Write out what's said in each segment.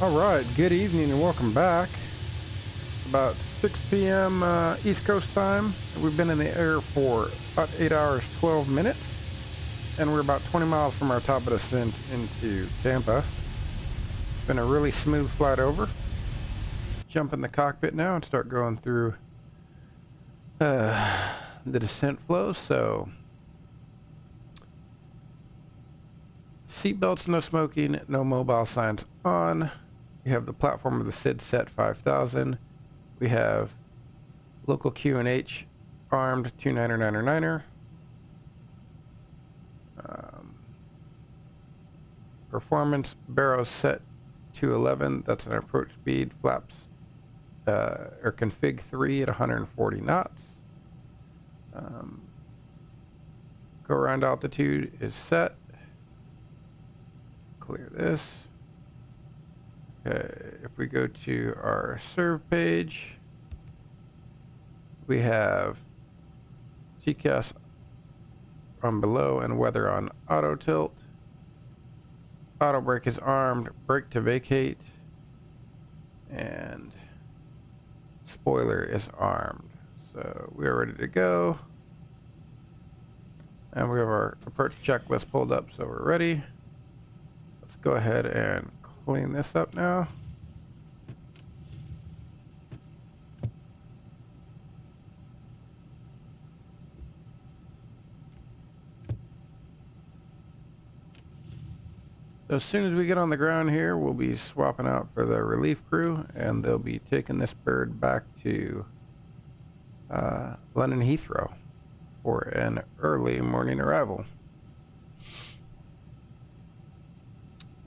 All right, good evening and welcome back. About 6 p.m. East Coast time. We've been in the air for about 8 hours, 12 minutes, and we're about 20 miles from our top of descent into Tampa. Been a really smooth flight over. Jump in the cockpit now and start going through the descent flow. So, seatbelts, no smoking, no mobile signs on. We have the platform of the SID set 5000. We have local QNH armed 29er. Performance barrow set to 11. That's an approach speed. Flaps or config 3 at 140 knots. Go around altitude is set. Clear this. Okay, if we go to our serve page, we have TCAS on below and weather on auto tilt. Auto brake is armed, brake to vacate, and spoiler is armed. So we are ready to go. And we have our approach checklist pulled up, so we're ready. Let's go ahead and clean this up now. So as soon as we get on the ground here, we'll be swapping out for the relief crew, and they'll be taking this bird back to London Heathrow for an early morning arrival.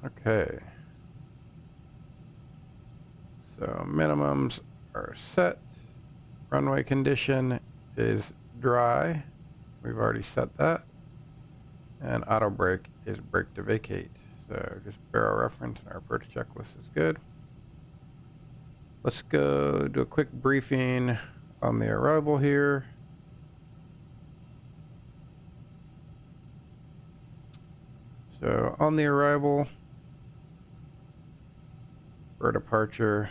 Okay. So minimums are set. Runway condition is dry. We've already set that. And auto brake is brake to vacate. So just barrel reference and our approach checklist is good. Let's go do a quick briefing on the arrival here. So on the arrival, for departure,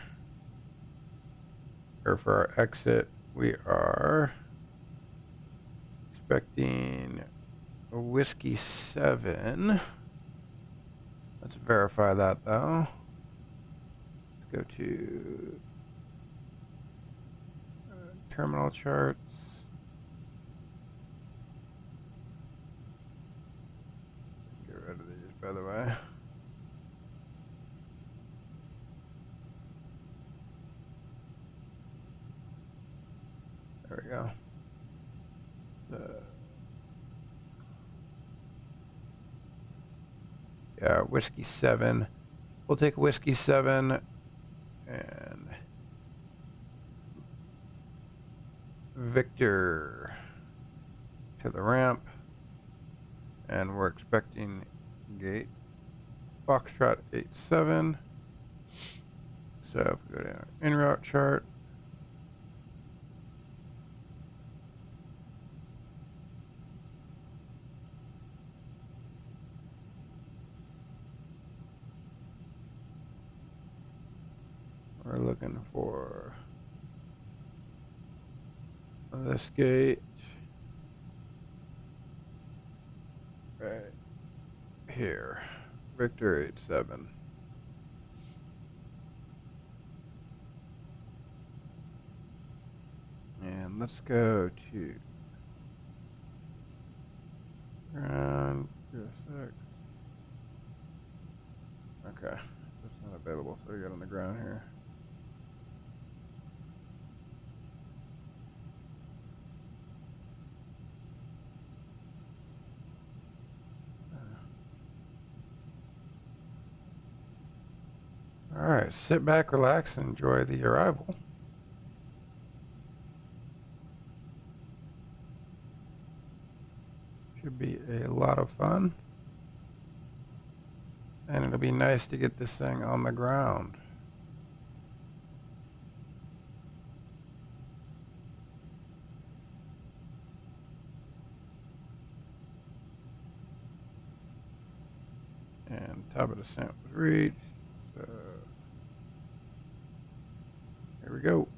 or for our exit, we are expecting a Whiskey 7. Let's verify that though. Let's go to terminal charts. Get rid of these, by the way. There we go. Yeah, Whiskey 7. We'll take Whiskey 7 and Victor to the ramp. And we're expecting gate Foxtrot 87. So if we go to our en route chart, we're looking for this gate right here, Victor 87. And let's go to ground. Okay, that's not available, so we got on the ground here. All right, sit back, relax, and enjoy the arrival. Should be a lot of fun. And it'll be nice to get this thing on the ground. And top of descent was reached. So go.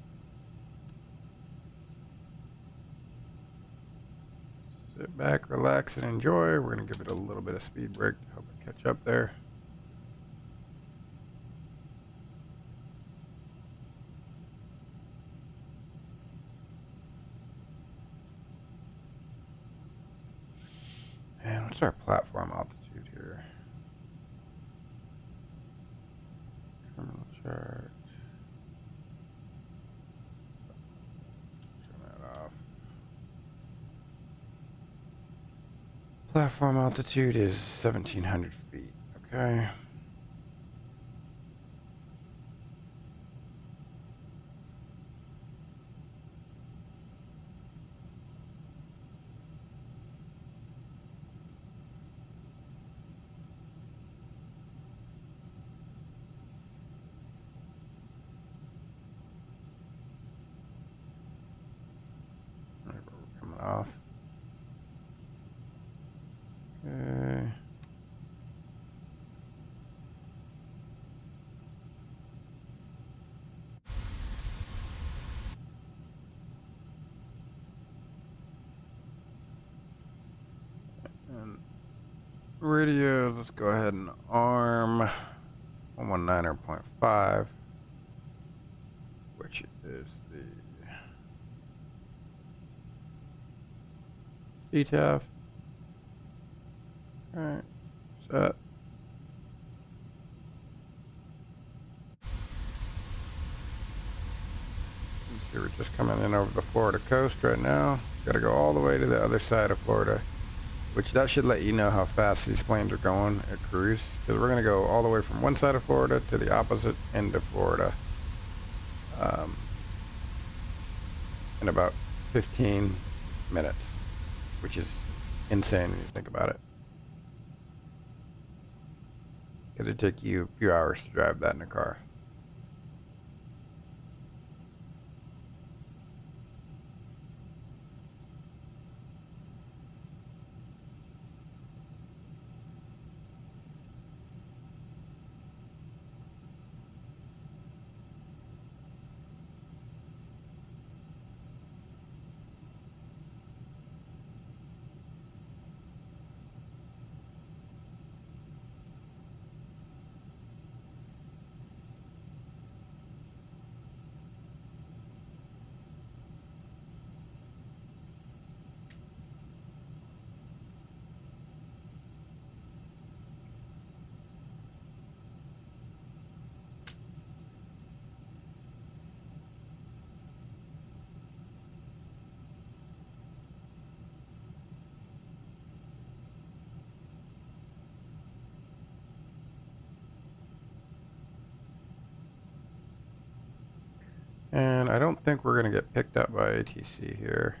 Sit back, relax, and enjoy. We're going to give it a little bit of speed brake to help it catch up there. And what's our platform altitude here? Terminal chart. Turn that off. Platform altitude is 1,700 feet. Okay. We're coming off. Okay. And radio, let's go ahead and arm 119.5, which is the CTAF. Alright, set. See, we're just coming in over the Florida coast right now. Got to go all the way to the other side of Florida, which that should let you know how fast these planes are going at cruise, because we're going to go all the way from one side of Florida to the opposite end of Florida in about 15 minutes, which is insane when you think about it. It'd take you a few hours to drive that in a car. And I don't think we're going to get picked up by ATC here.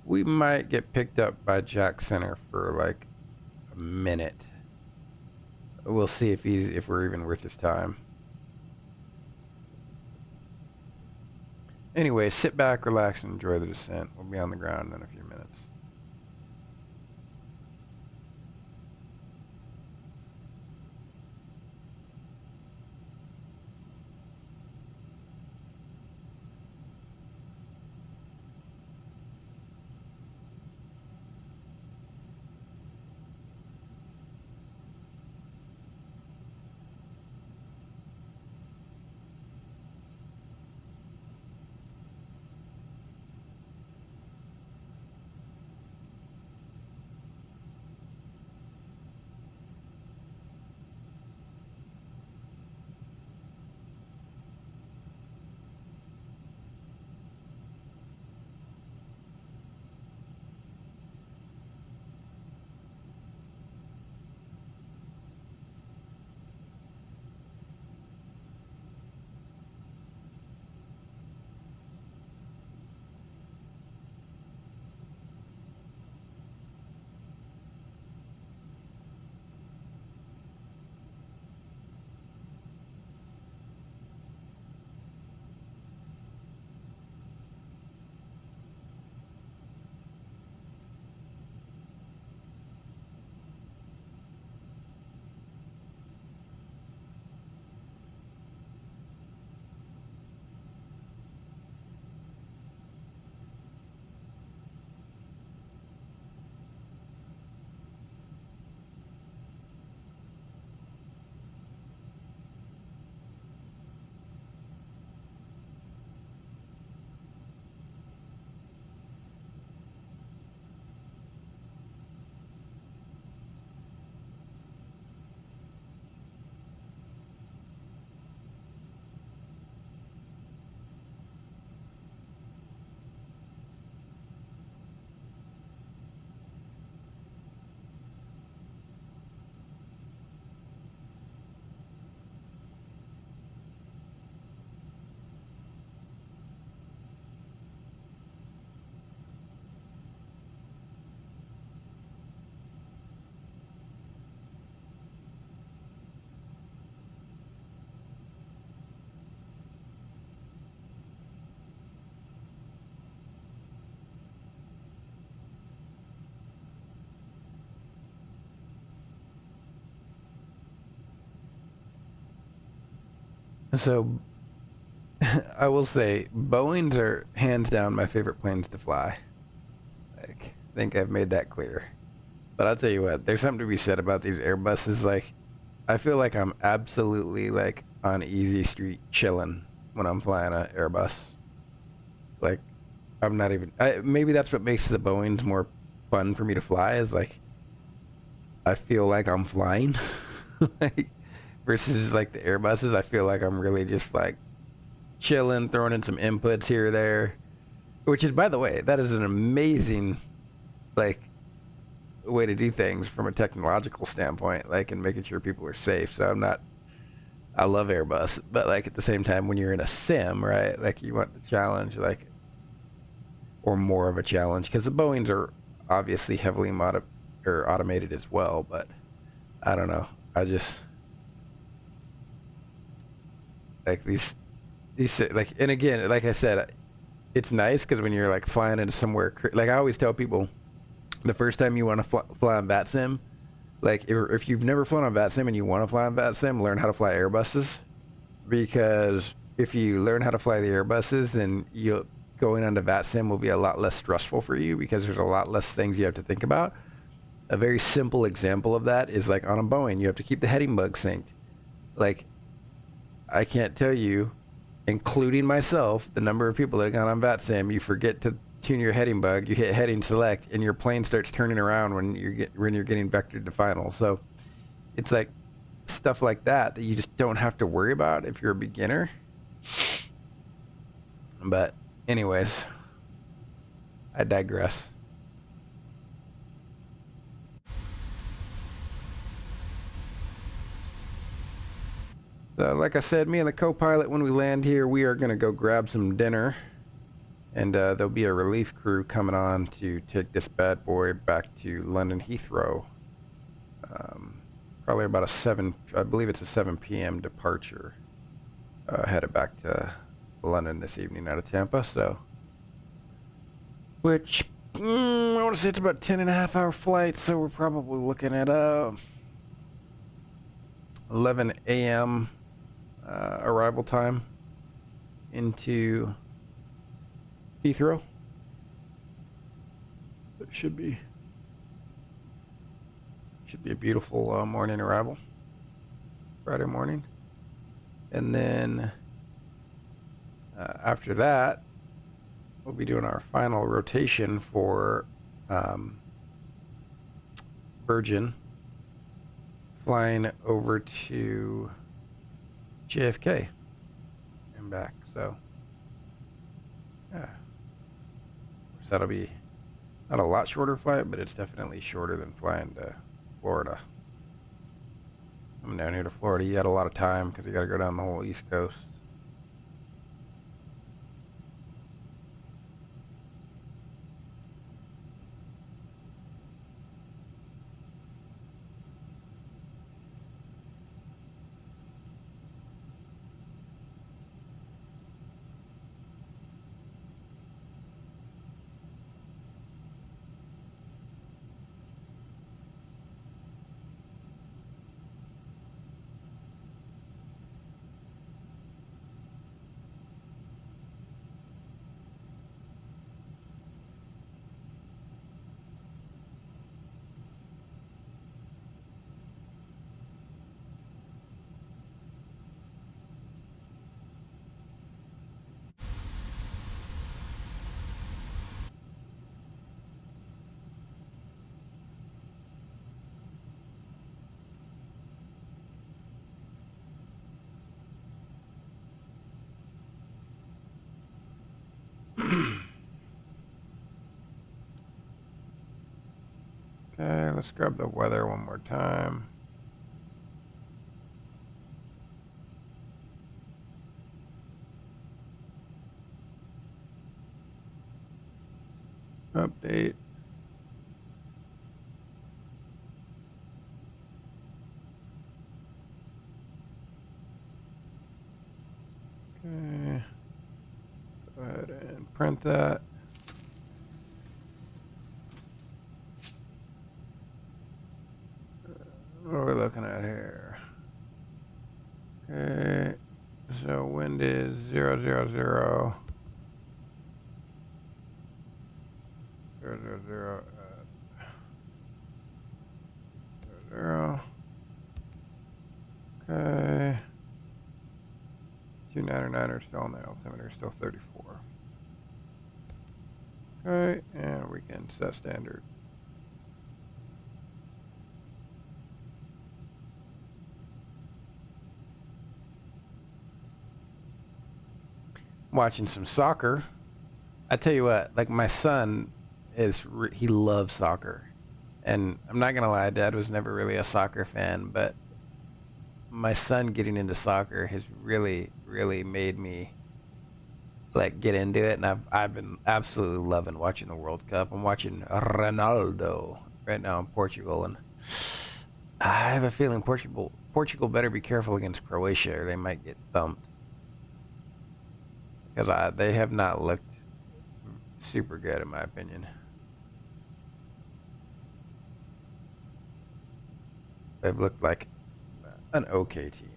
We might get picked up by Jack Center for like a minute. We'll see if we're even worth his time. Anyway, sit back, relax, and enjoy the descent. We'll be on the ground in a few minutes. So I will say Boeings are hands down my favorite planes to fly. Like, I think I've made that clear. But I'll tell you what, there's something to be said about these Airbuses. Like, I feel like I'm absolutely like on easy street chilling when I'm flying an Airbus. Like, I'm not even. Maybe that's what makes the Boeings more fun for me to fly. Is like I feel like I'm flying, like versus like the Airbuses. I feel like I'm really just like chilling, throwing in some inputs here or there. Which is, by the way, that is an amazing like way to do things from a technological standpoint, like and making sure people are safe. So I'm not. I love Airbus, but like at the same time, when you're in a sim, right? Like you want the challenge, like or more of a challenge, because the Boeings are obviously heavily or automated as well. But I don't know. I just like these like, and again, like I said, it's nice because when you're like flying into somewhere, like I always tell people, the first time you want to fly on VATSIM, like if you've never flown on VATSIM and you want to fly on VATSIM, learn how to fly Airbuses, because if you learn how to fly the Airbuses, then you going onto VATSIM will be a lot less stressful for you because there's a lot less things you have to think about. A very simple example of that is like on a Boeing, you have to keep the heading bug synced. Like I can't tell you, including myself, the number of people that have gone on VATSIM, you forget to tune your heading bug, you hit heading select, and your plane starts turning around when you're getting vectored to final. So it's like stuff like that that you just don't have to worry about if you're a beginner. But anyways, I digress. So like I said, me and the co-pilot, when we land here, we are going to go grab some dinner. And there'll be a relief crew coming on to take this bad boy back to London Heathrow. Probably about a 7, I believe it's a 7 p.m. departure. Headed back to London this evening out of Tampa. So, which I want to say it's about 10.5 hour flight. So we're probably looking at 11 a.m. Arrival time into Heathrow. It should be a beautiful morning arrival, Friday morning. And then after that, we'll be doing our final rotation for Virgin, flying over to JFK and back. So, yeah. So that'll be not a lot shorter flight, but it's definitely shorter than flying to Florida. I'm down here to Florida. You got a lot of time because you got to go down the whole East Coast. Okay, let's grab the weather one more time. Update. Okay. Go ahead and print that. What are we looking at here? Okay. so wind is 0, 0, 0. 0, 0, 0, 0, 0. Okay. 299er still on the altimeter, still 34. Okay, and we can set standard. Watching some soccer. I tell you what, like my son he loves soccer. And I'm not gonna lie, Dad was never really a soccer fan, but my son getting into soccer has really, really made me like get into it, and I've been absolutely loving watching the World Cup. I'm watching Ronaldo right now in Portugal, and I have a feeling Portugal better be careful against Croatia, or they might get thumped because they have not looked super good in my opinion. They've looked like an okay team.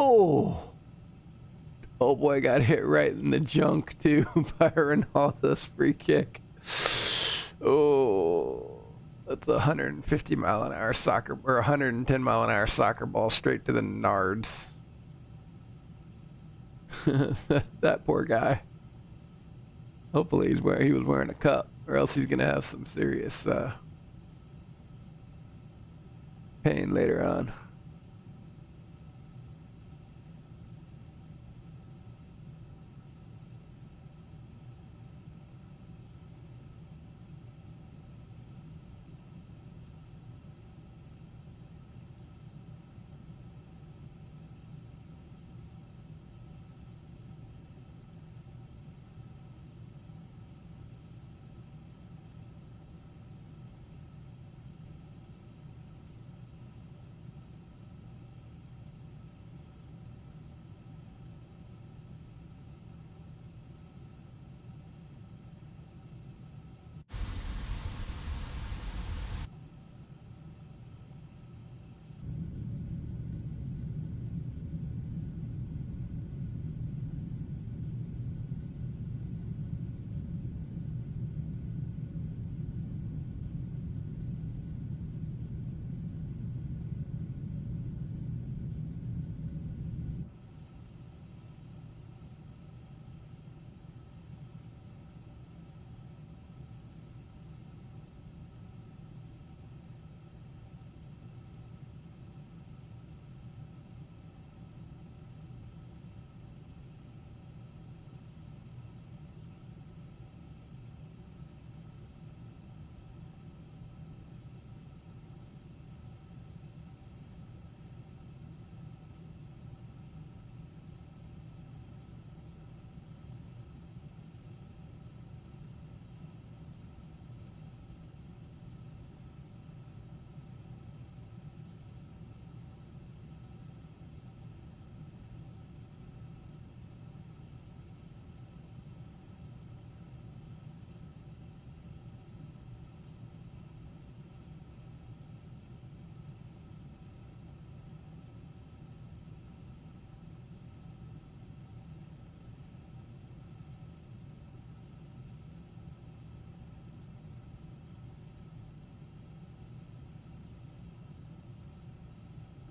Oh, oh boy, got hit right in the junk too by Ronaldo's free kick. Oh, that's a 150 mile an hour soccer or 110 mile an hour soccer ball straight to the nards. That poor guy. Hopefully he was wearing a cup, or else he's gonna have some serious pain later on.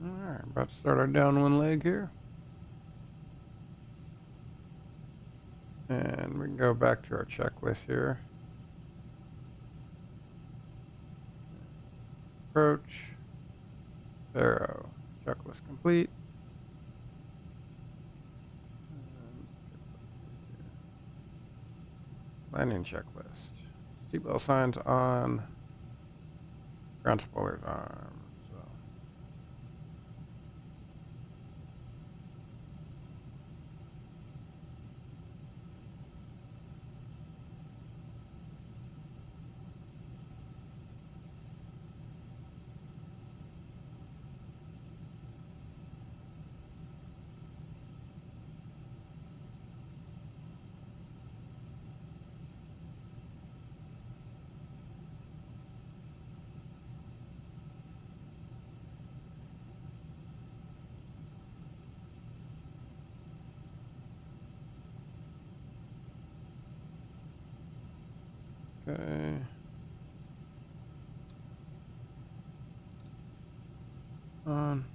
Alright, about to start our downwind leg here. And we can go back to our checklist here. Approach. Arrow. Checklist complete. Landing checklist. Seatbelt signs on. Ground spoilers on. Okay. On.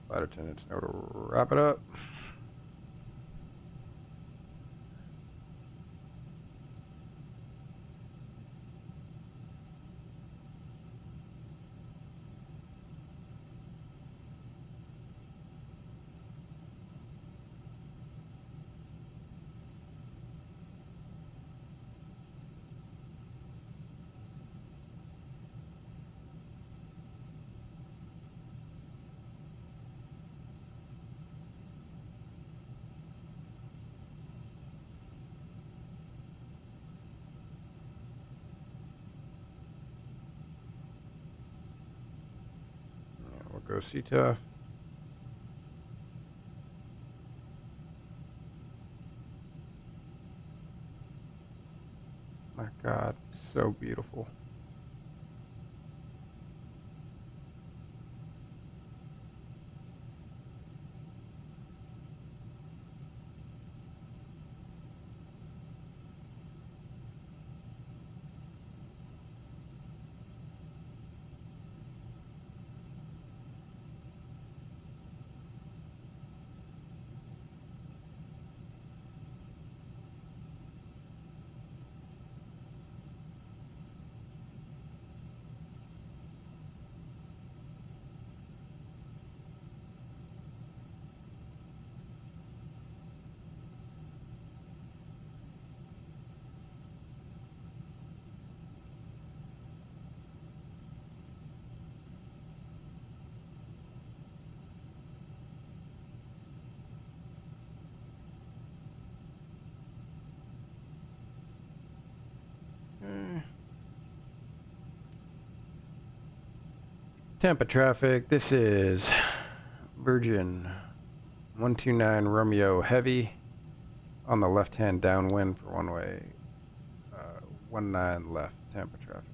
Flight attendants know to wrap it up. Yeah, we'll go CTF. My God, so beautiful. Okay. Tampa traffic. This is Virgin 129 Romeo Heavy on the left-hand downwind for one-way 19 left Tampa traffic.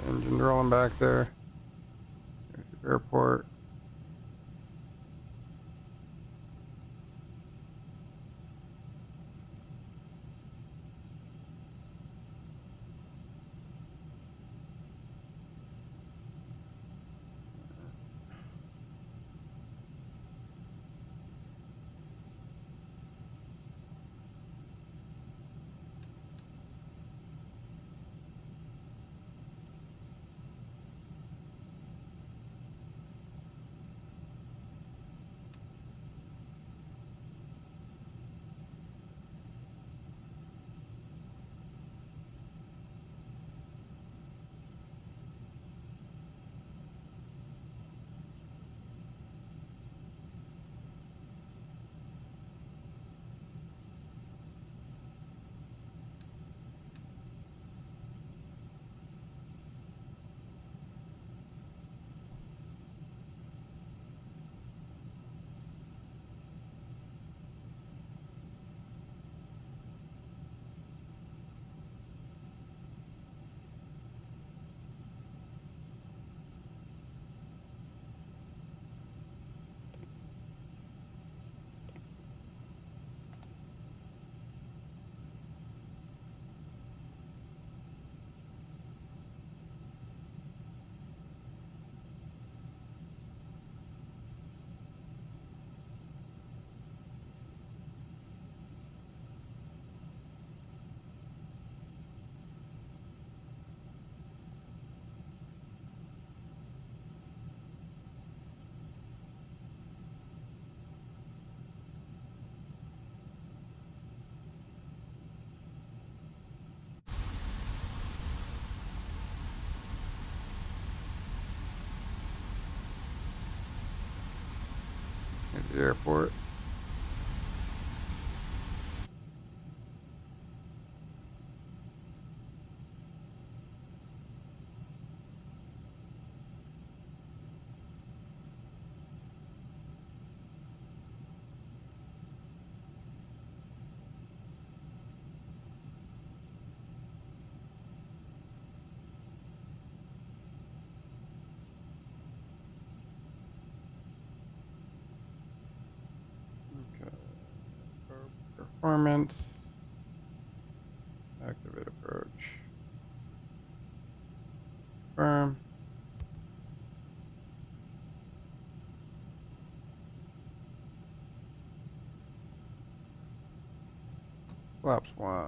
Engine rolling back there. There's the airport. airport. Okay. Performance. Activate approach. Firm. Flaps 1.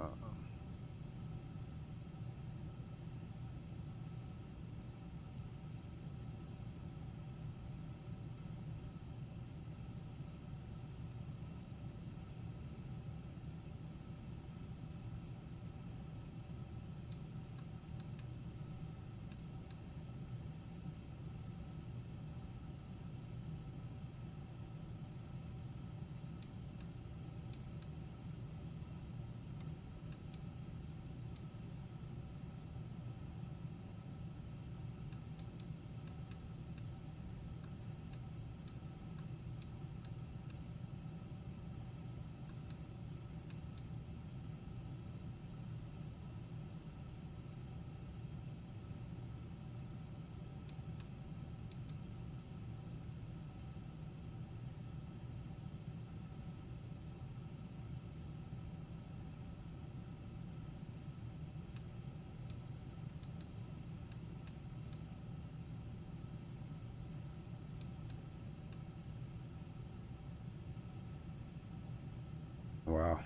Wow.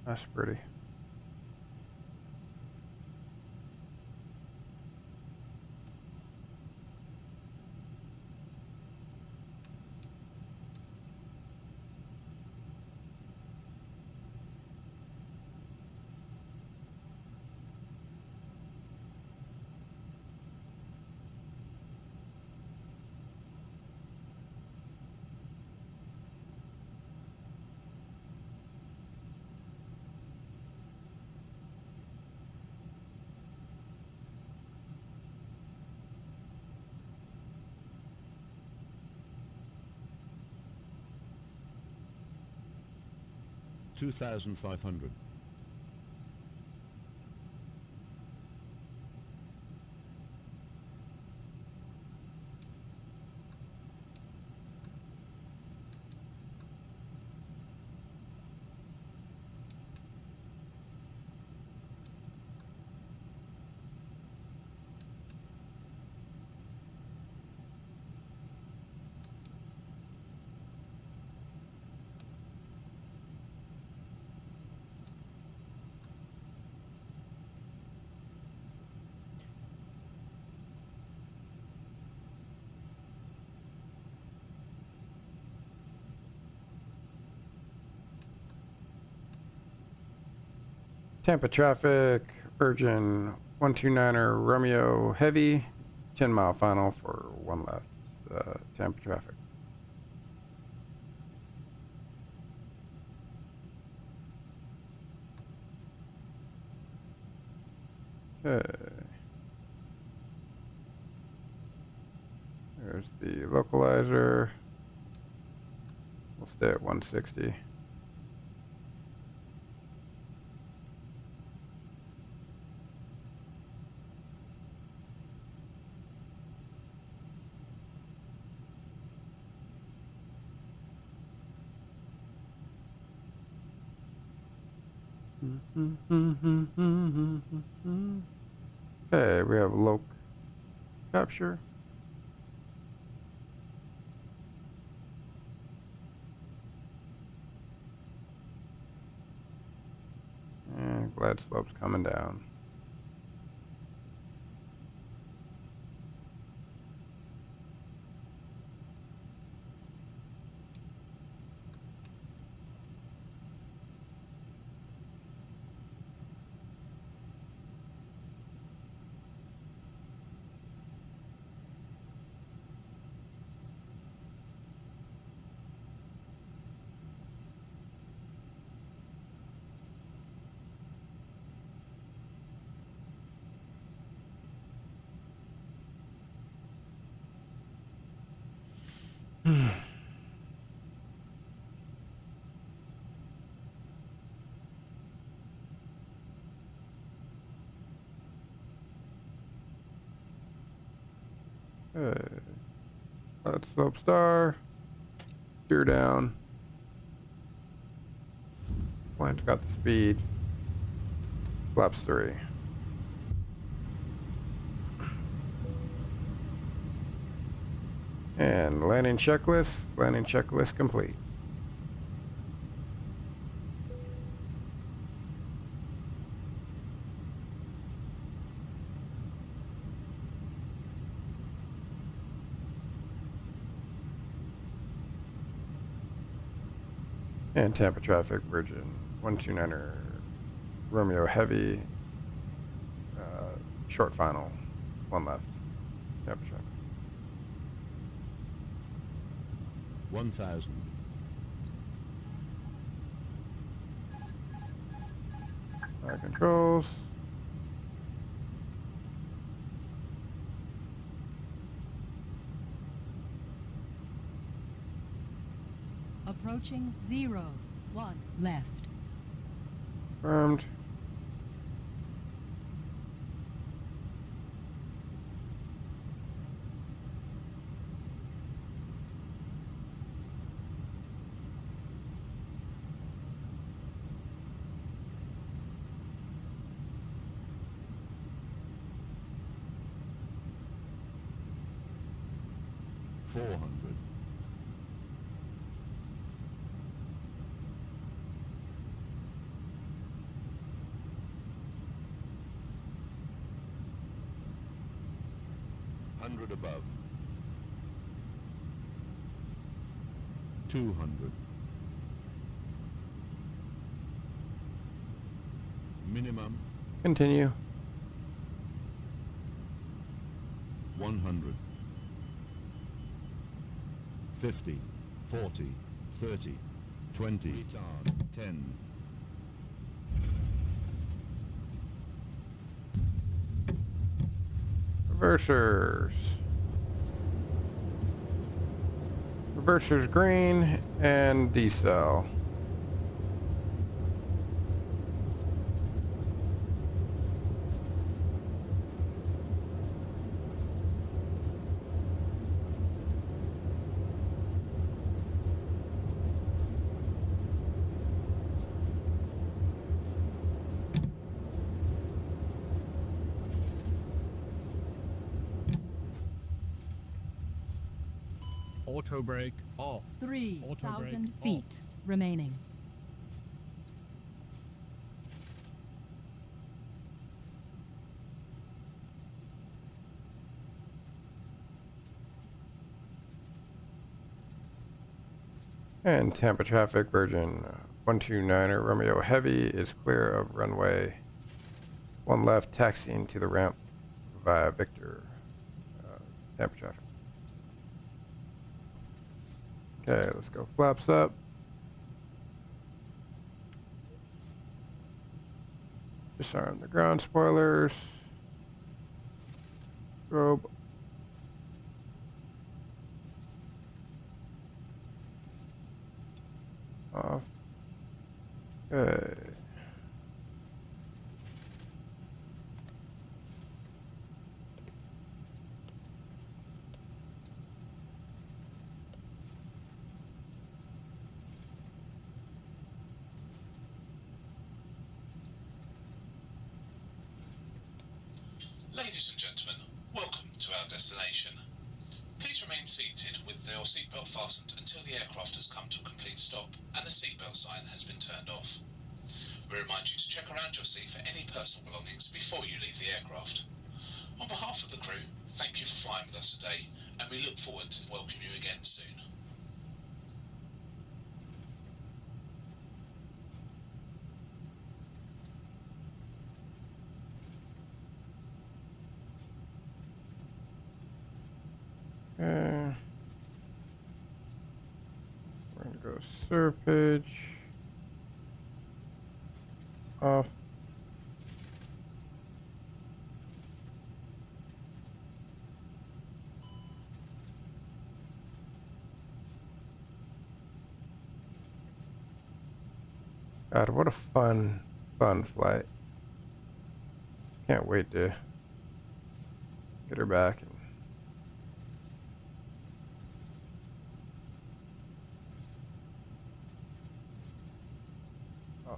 That's pretty. $2,500. Tampa traffic, Virgin 129er Romeo Heavy, 10-mile final for 1 left. Tampa traffic. Okay. There's the localizer. We'll stay at 160. Okay, we have loc capture. And glad slope's coming down. Okay. Let's slope star. Gear down. Plant's got the speed. Flaps 3. And landing checklist. Landing checklist complete. And Tampa traffic, Virgin 129er, Romeo Heavy, short final, 1 left, Tampa traffic. 1000. Controls. Approaching 0, 1 left. Confirmed. Above. 200. Minimum. Continue. 100. 50. 40. 30. 20. Retard. 10. Reversers. Reversers green and decel. Auto brake off. 3,000 feet remaining. And Tampa traffic, Virgin 129er, Romeo Heavy is clear of runway 1 left, taxiing to the ramp via Victor. Tampa traffic. Okay, let's go flaps up. Disarm the ground spoilers. Strobe. Off. Okay. Ladies and gentlemen, welcome to our destination. Please remain seated with your seatbelt fastened until the aircraft has come to a complete stop and the seatbelt sign has been turned off. We remind you to check around your seat for any personal belongings before you leave the aircraft. On behalf of the crew, thank you for flying with us today, and we look forward to welcoming you again soon. Okay. We're going to go surfage. Off. God, what a fun flight. Can't wait to get her back. And oh.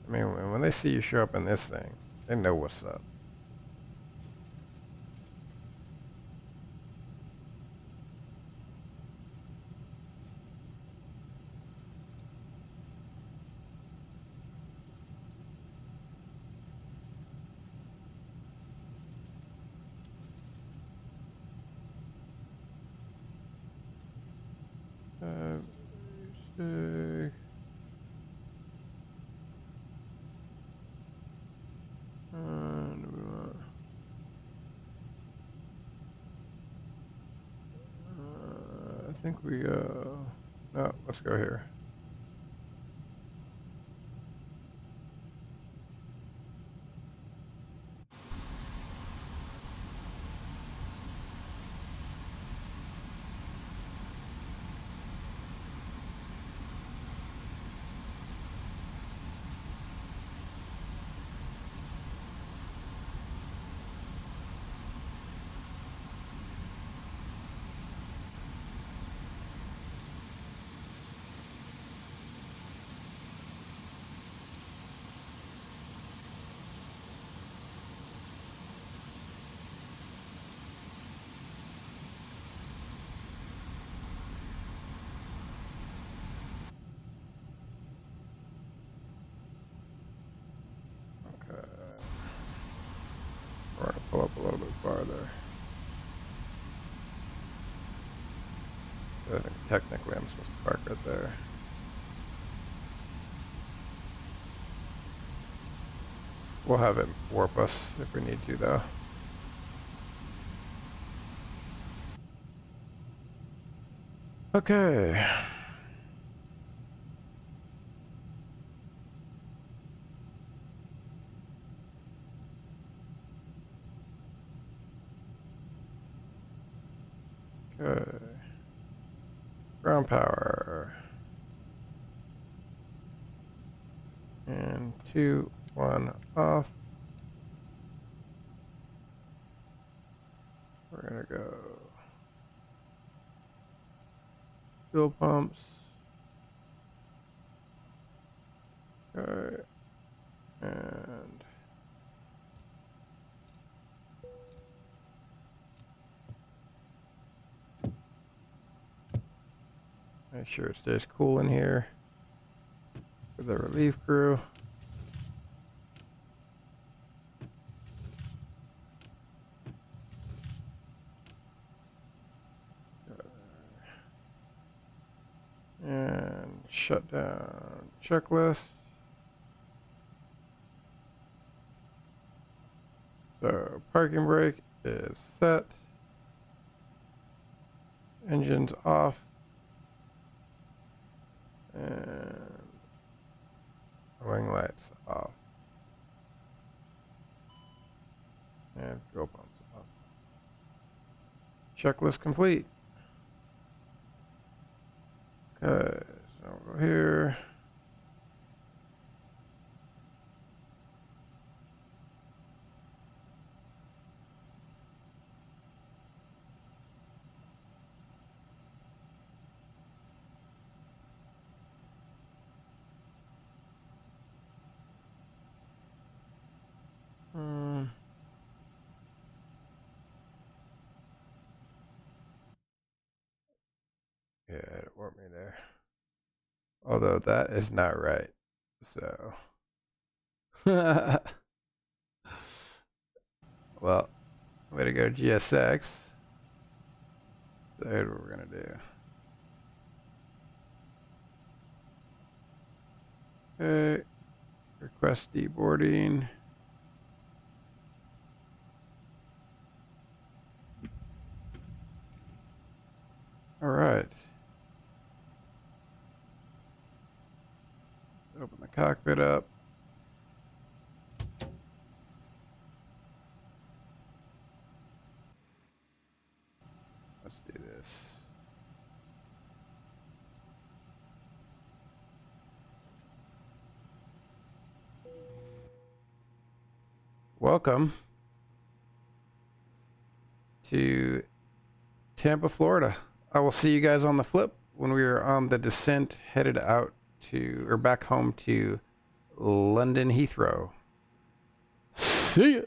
I mean, when they see you show up in this thing, they know what's up. Basic. And, I think we no, let's go here. Okay. We're gonna pull up a little bit farther. I think technically I'm supposed to park right there. We'll have it warp us if we need to, though. Okay. Okay. Ground power. And 2, 1 off. We're gonna go fuel pumps. Okay. And make sure it stays cool in here for the relief crew. And shut down checklist. So parking brake is set. Engines off. And wing lights off. And fuel pumps off. Checklist complete. Okay, so we'll go here. Yeah, it warped me there. Although that is not right. So. Well, way to go, GSX. So here's what we're gonna do. Okay. Request deboarding. All right. Open the cockpit up. Let's do this. Welcome to Tampa, Florida. I will see you guys on the flip when we are on the descent headed out to, or back home to London Heathrow. See ya.